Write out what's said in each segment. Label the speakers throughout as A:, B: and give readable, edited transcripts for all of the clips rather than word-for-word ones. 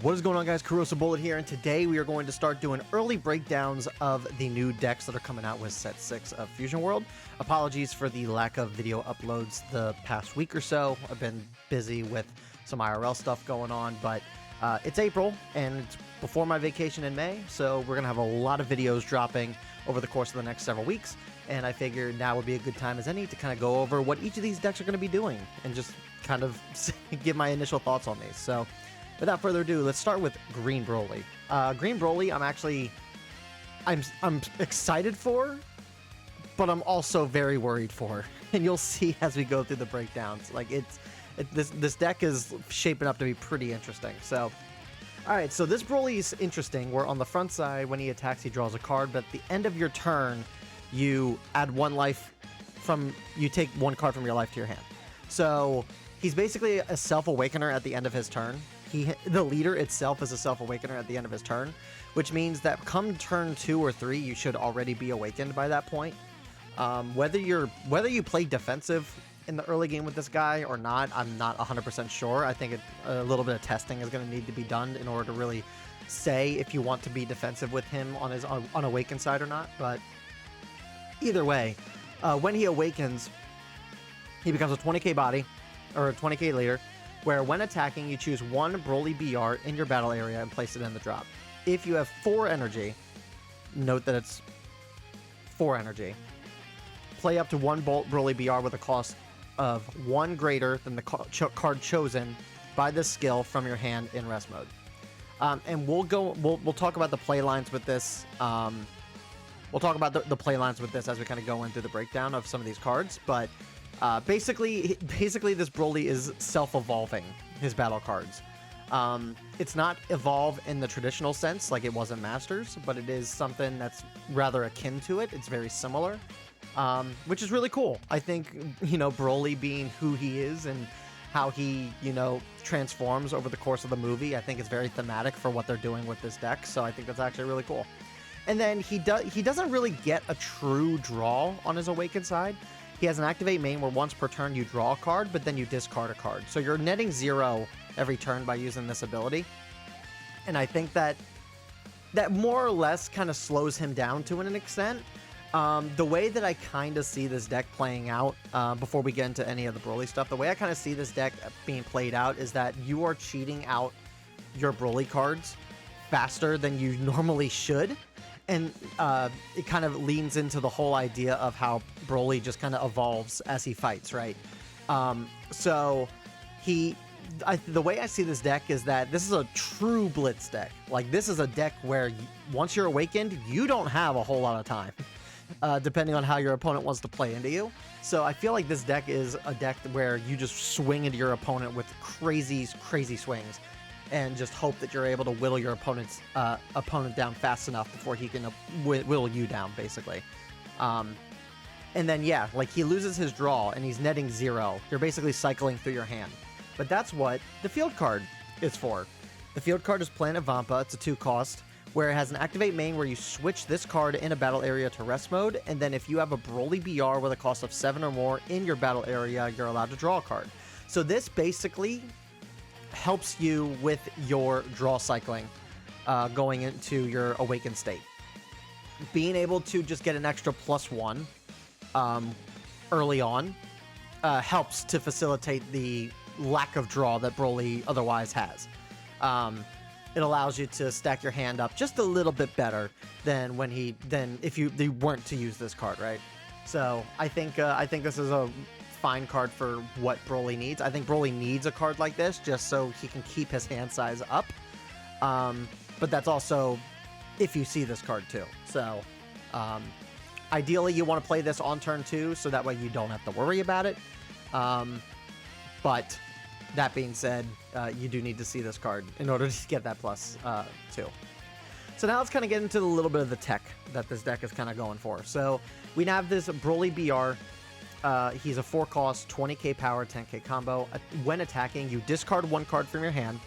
A: What is going on, guys? Corrosive Bullet here, and today we are going to start doing early breakdowns of the new decks that are coming out with set 6 of Fusion World. Apologies for the lack of video uploads the past week or so. I've been busy with some IRL stuff going on, but it's April, and it's before my vacation in May, so we're going to have a lot of videos dropping over the course of the next several weeks, and I figured now would be a good time as any to kind of go over what each of these decks are going to be doing, and just kind of give my initial thoughts on these. So without further ado, let's start with Green Broly. Green Broly, I'm excited for, but I'm also very worried for, and you'll see as we go through the breakdowns. Like this deck is shaping up to be pretty interesting. So, all right, so this Broly is interesting. Where on the front side, when he attacks, he draws a card, but at the end of your turn, you add one life you take one card from your life to your hand. So he's basically a self-awakener at the end of his turn. The leader itself is a self-awakener at the end of his turn, which means that come turn 2 or 3, you should already be awakened by that point. Whether you play defensive in the early game with this guy or not, I'm not 100% sure. I think a little bit of testing is going to need to be done in order to really say if you want to be defensive with him on his unawakened side or not. But either way, when he awakens, he becomes a 20k body, or a 20k leader, where when attacking, you choose one Broly BR in your battle area and place it in the drop. If you have 4 energy, note that it's 4 energy, play up to one Broly BR with a cost of 1 greater than the card chosen by this skill from your hand in rest mode. And we'll talk about the play lines with this. We'll talk about the play lines with this as we kind of go into the breakdown of some of these cards, but basically this Broly is self-evolving his battle cards. It's not evolve in the traditional sense like it was in Masters, but it is something that's rather akin to it. It's very similar, which is really cool. I think, Broly being who he is and how he, transforms over the course of the movie, I think it's very thematic for what they're doing with this deck, so I think that's actually really cool. And then he doesn't really get a true draw on his Awakened side. He has an activate main where once per turn you draw a card, but then you discard a card. So you're netting 0 every turn by using this ability. And I think that more or less kind of slows him down to an extent. The way that I kind of see this deck playing out, before we get into any of the Broly stuff, the way I kind of see this deck being played out is that you are cheating out your Broly cards faster than you normally should. And it kind of leans into the whole idea of how Broly just kind of evolves as he fights, right? So the way I see this deck is that this is a true blitz deck. Like, this is a deck where once you're awakened, you don't have a whole lot of time, depending on how your opponent wants to play into you. So I feel like this deck is a deck where you just swing into your opponent with crazy swings, and just hope that you're able to whittle your opponent down fast enough before he can whittle you down, basically. And then, yeah, like, he loses his draw, and he's netting 0. You're basically cycling through your hand. But that's what the field card is for. The field card is Planet Vampa. It's a 2 cost, where it has an activate main where you switch this card in a battle area to rest mode, and then if you have a Broly BR with a cost of 7 or more in your battle area, you're allowed to draw a card. So this basically helps you with your draw cycling going into your awakened state. Being able to just get an extra +1 early on helps to facilitate the lack of draw that Broly otherwise has. It allows you to stack your hand up just a little bit better than if you weren't to use this card, right? So I think this is a fine card for what Broly needs. I think Broly needs a card like this just so he can keep his hand size up. But that's also if you see this card too. So ideally you want to play this on turn 2 so that way you don't have to worry about it. But that being said, you do need to see this card in order to get that +2. So now let's kind of get into a little bit of the tech that this deck is kind of going for. So we have this Broly BR. He's a 4 cost, 20k power, 10k combo. When attacking, you discard 1 card from your hand,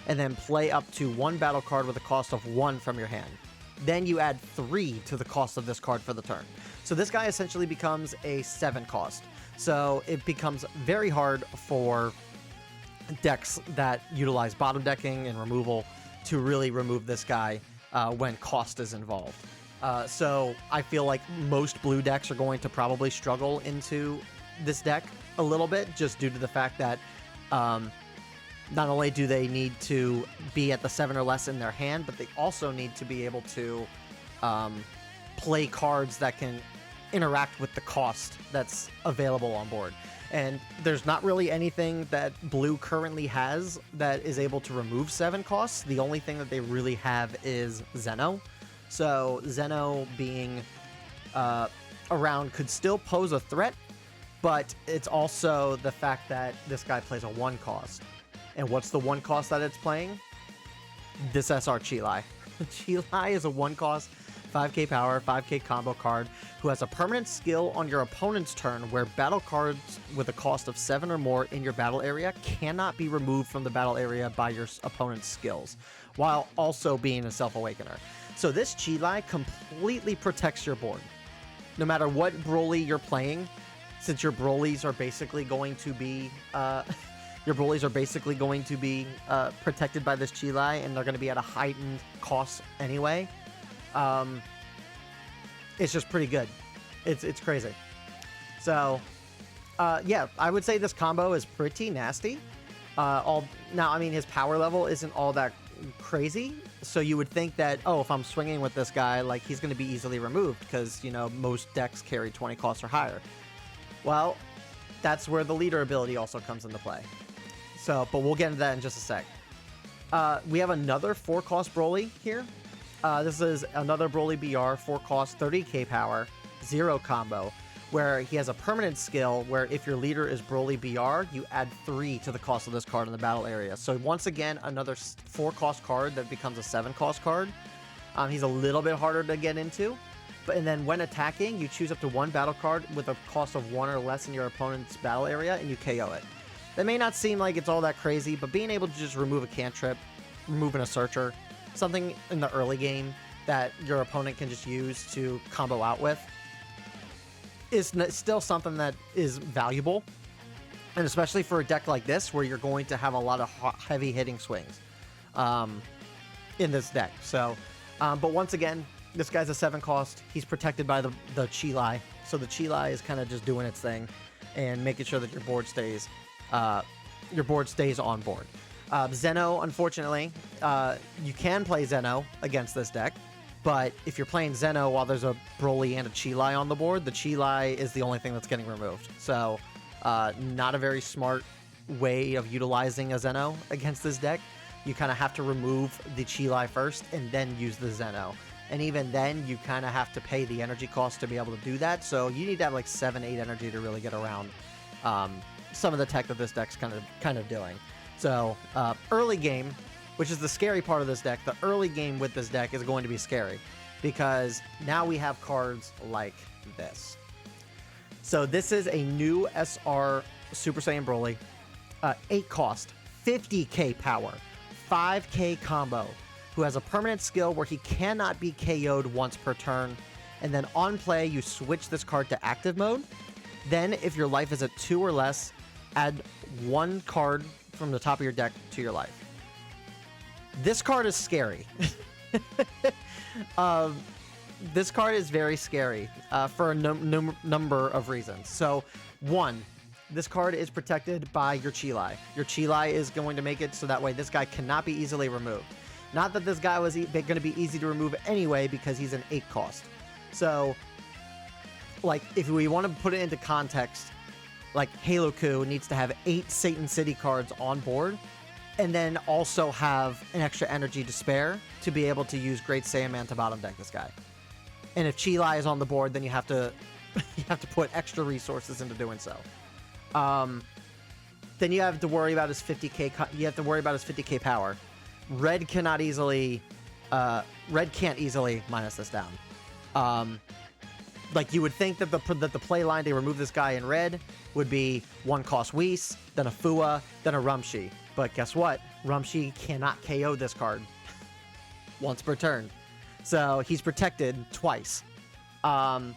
A: and then play up to 1 battle card with a cost of 1 from your hand. Then you add 3 to the cost of this card for the turn. So this guy essentially becomes a 7 cost. So it becomes very hard for decks that utilize bottom decking and removal to really remove this guy when cost is involved. So I feel like most blue decks are going to probably struggle into this deck a little bit, just due to the fact that not only do they need to be at the 7 or less in their hand, but they also need to be able to play cards that can interact with the cost that's available on board. And there's not really anything that blue currently has that is able to remove 7 costs. The only thing that they really have is Zeno. So Zeno being around could still pose a threat, but it's also the fact that this guy plays a 1 cost. And what's the 1 cost that it's playing? This SR Chilai. Chilai is a 1 cost, 5k power, 5k combo card who has a permanent skill on your opponent's turn where battle cards with a cost of 7 or more in your battle area cannot be removed from the battle area by your opponent's skills, while also being a Self-Awakener. So this Chilai completely protects your board. No matter what Broly you're playing, since your Brolys are basically going to be protected by this Chilai, and they're going to be at a heightened cost anyway. It's just pretty good. It's crazy. So, yeah, I would say this combo is pretty nasty. Now, I mean, his power level isn't all that crazy, so you would think that, oh, if I'm swinging with this guy, like, he's going to be easily removed because, you know, most decks carry 20 costs or higher. Well, that's where the leader ability also comes into play. So, but we'll get into that in just a sec. We have another 4-cost Broly here. This is another Broly BR, 4-cost, 30k power, 0 combo, where he has a permanent skill where if your leader is Broly BR, you add 3 to the cost of this card in the battle area. So once again, another 4-cost card that becomes a 7-cost card. He's a little bit harder to get into. And then when attacking, you choose up to 1 battle card with a cost of 1 or less in your opponent's battle area, and you KO it. That may not seem like it's all that crazy, but being able to just remove a cantrip, removing a searcher, something in the early game that your opponent can just use to combo out with, is still something that is valuable. And especially for a deck like this, where you're going to have a lot of heavy hitting swings in this deck. So, but once again, this guy's a 7-cost. He's protected by the Chilai. So the Chilai is kind of just doing its thing and making sure that your board stays on board. Zeno, unfortunately, you can play Zeno against this deck, but if you're playing Zeno while there's a Broly and a Chilai on the board, the Chilai is the only thing that's getting removed. So, not a very smart way of utilizing a Zeno against this deck. You kind of have to remove the Chilai first and then use the Zeno. And even then, you kind of have to pay the energy cost to be able to do that. So you need to have like 7-8 energy to really get around some of the tech that this deck's kind of doing. So early game, which is the scary part of this deck, the early game with this deck is going to be scary because now we have cards like this. So this is a new SR Super Saiyan Broly, 8-cost, 50k power, 5k combo, who has a permanent skill where he cannot be KO'd once per turn. And then on play, you switch this card to active mode. Then, if your life is at 2 or less, add 1 card from the top of your deck to your life. This card is scary. This card is very scary for a number of reasons. So, 1, this card is protected by your Chilai. Your Chilai is going to make it so that way this guy cannot be easily removed. Not that this guy was going to be easy to remove anyway because he's an 8-cost. So, like, if we want to put it into context, like, Halo Coup needs to have 8 Satan City cards on board and then also have an extra energy to spare to be able to use Great Saiyaman to bottom deck this guy. And if Chilai is on the board, then you have to put extra resources into doing so. Then you have to worry about his 50k power. Red can't easily minus this down. Like, you would think that the play line to remove this guy in red would be 1-cost Whis, then a Fua, then a Rumshi. But guess what? Rumshi cannot KO this card once per turn. So he's protected twice. And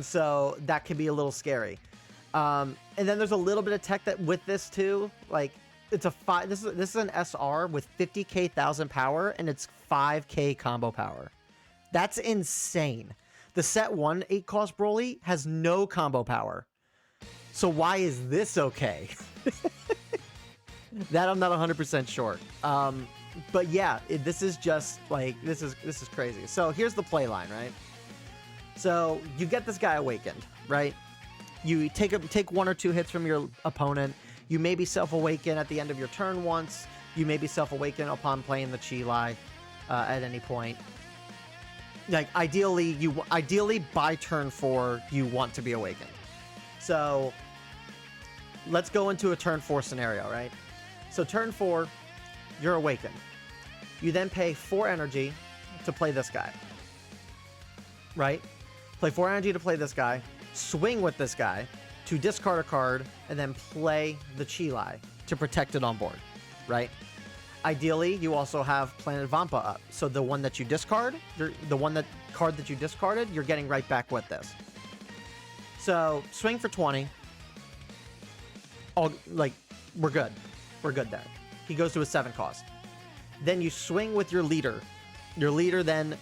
A: so that can be a little scary. And then there's a little bit of tech that with this too. Like it's a this is an SR with 50k 1000 power and it's 5k combo power. That's insane. The set 1 8-cost Broly has no combo power. So why is this okay? That I'm not 100% sure. But yeah, this is just like this is crazy. So here's the play line, right? So you get this guy awakened, right? You take 1 or 2 hits from your opponent. You maybe self-awaken at the end of your turn once. You maybe self-awaken upon playing the Chi-Lai at any point. Like ideally by turn 4 you want to be awakened. So let's go into a turn 4 scenario, right? So turn 4, you're awakened. You then pay 4 energy to play this guy, right? Play 4 energy to play this guy, swing with this guy to discard a card, and then play the Chi-Lai to protect it on board, right? Ideally, you also have Planet Vampa up. So the one that you discard, card that you discarded, you're getting right back with this. So swing for 20. We're good. We're good there. He goes to a 7 cost. Then you swing with your leader. Your leader then,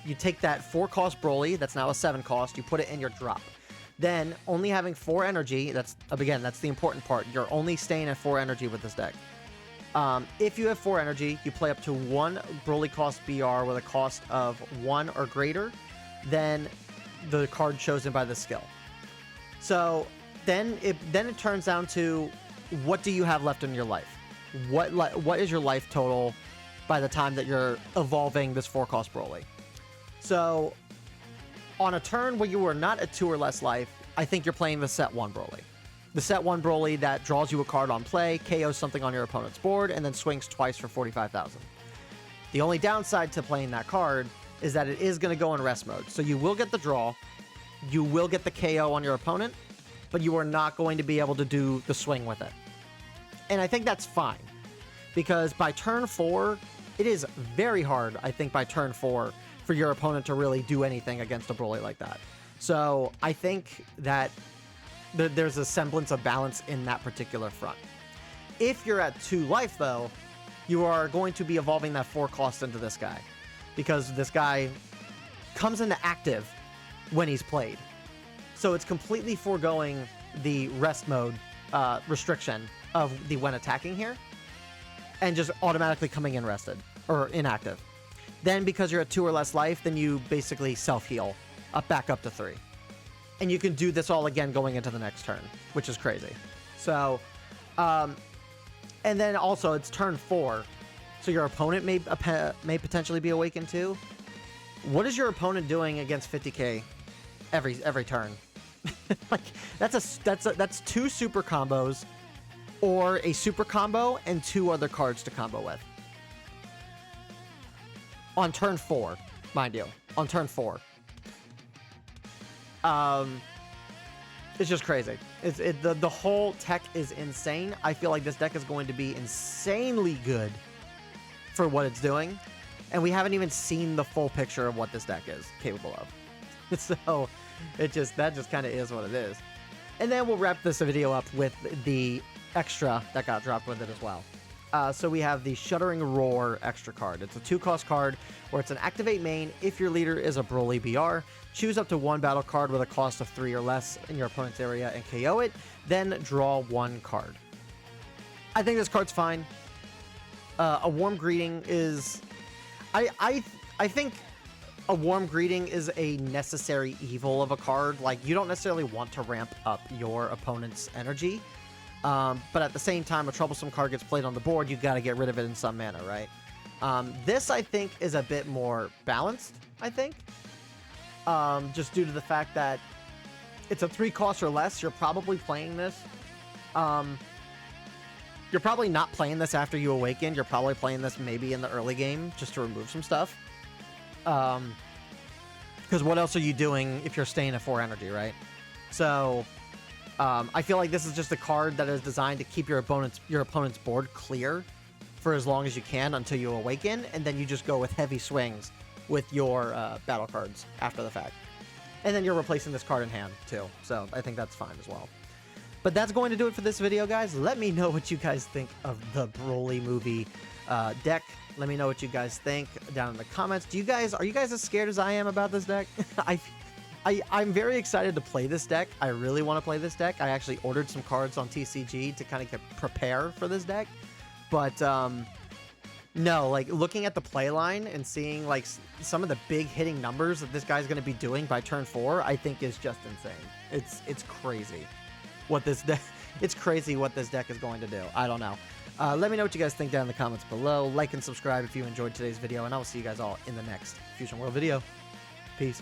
A: you take that 4 cost Broly, that's now a 7 cost, you put it in your drop. Then, only having 4 energy, that's the important part. You're only staying at 4 energy with this deck. If you have 4 energy, you play up to 1 Broly cost BR with a cost of 1 or greater, then the card chosen by the skill. So then it turns down to what do you have left in your life? What is your life total by the time that you're evolving this 4 cost Broly? So on a turn where you are not at 2 or less life, I think you're playing the set 1 Broly. The set 1 Broly that draws you a card on play, KOs something on your opponent's board, and then swings twice for 45,000. The only downside to playing that card is that it is going to go in rest mode. So you will get the draw, you will get the KO on your opponent, but you are not going to be able to do the swing with it. And I think that's fine, because by turn 4, it is very hard, I think, by turn 4 for your opponent to really do anything against a Broly like that. So I think that there's a semblance of balance in that particular front. If you're at 2 life, though, you are going to be evolving that 4 cost into this guy, because this guy comes into active when he's played. So it's completely foregoing the rest mode restriction of the when attacking here, and just automatically coming in rested or inactive. Then because you're at 2 or less life, then you basically self-heal back up to 3. And you can do this all again going into the next turn, which is crazy. So, and then also it's turn 4, so your opponent may potentially be awakened too. What is your opponent doing against 50k every turn? Like that's 2 super combos, or a super combo and 2 other cards to combo with. On turn 4, mind you. On turn 4. It's just crazy. The whole tech is insane. I feel like this deck is going to be insanely good for what it's doing. And we haven't even seen the full picture of what this deck is capable of. So that just kind of is what it is. And then we'll wrap this video up with the extra that got dropped with it as well. So we have the Shuddering Roar extra card. It's a 2-cost card where it's an activate main. If your leader is a Broly BR, choose up to 1 battle card with a cost of 3 or less in your opponent's area and KO it, then draw 1 card. I think this card's fine. A Warm Greeting is... I think a Warm Greeting is a necessary evil of a card. Like, you don't necessarily want to ramp up your opponent's energy. But at the same time, a troublesome card gets played on the board, you've got to get rid of it in some manner, right? This, I think, is a bit more balanced, I think. Just due to the fact that it's a 3 cost or less, you're probably playing this. You're probably not playing this after you awaken. You're probably playing this maybe in the early game just to remove some stuff. Because what else are you doing if you're staying at 4 energy, right? So... I feel like this is just a card that is designed to keep your opponent's board clear for as long as you can until you awaken, and then you just go with heavy swings with your battle cards after the fact. And then you're replacing this card in hand, too, so I think that's fine as well. But that's going to do it for this video, guys. Let me know what you guys think of the Broly movie deck. Let me know what you guys think down in the comments. Are you guys as scared as I am about this deck? I'm very excited to play this deck. I really want to play this deck. I actually ordered some cards on TCG to kind of prepare for this deck. But no, like looking at the play line and seeing like some of the big hitting numbers that this guy's going to be doing by turn 4, I think is just insane. It's crazy what this deck. It's crazy what this deck is going to do. I don't know. Let me know what you guys think down in the comments below. Like and subscribe if you enjoyed today's video, and I will see you guys all in the next Fusion World video. Peace.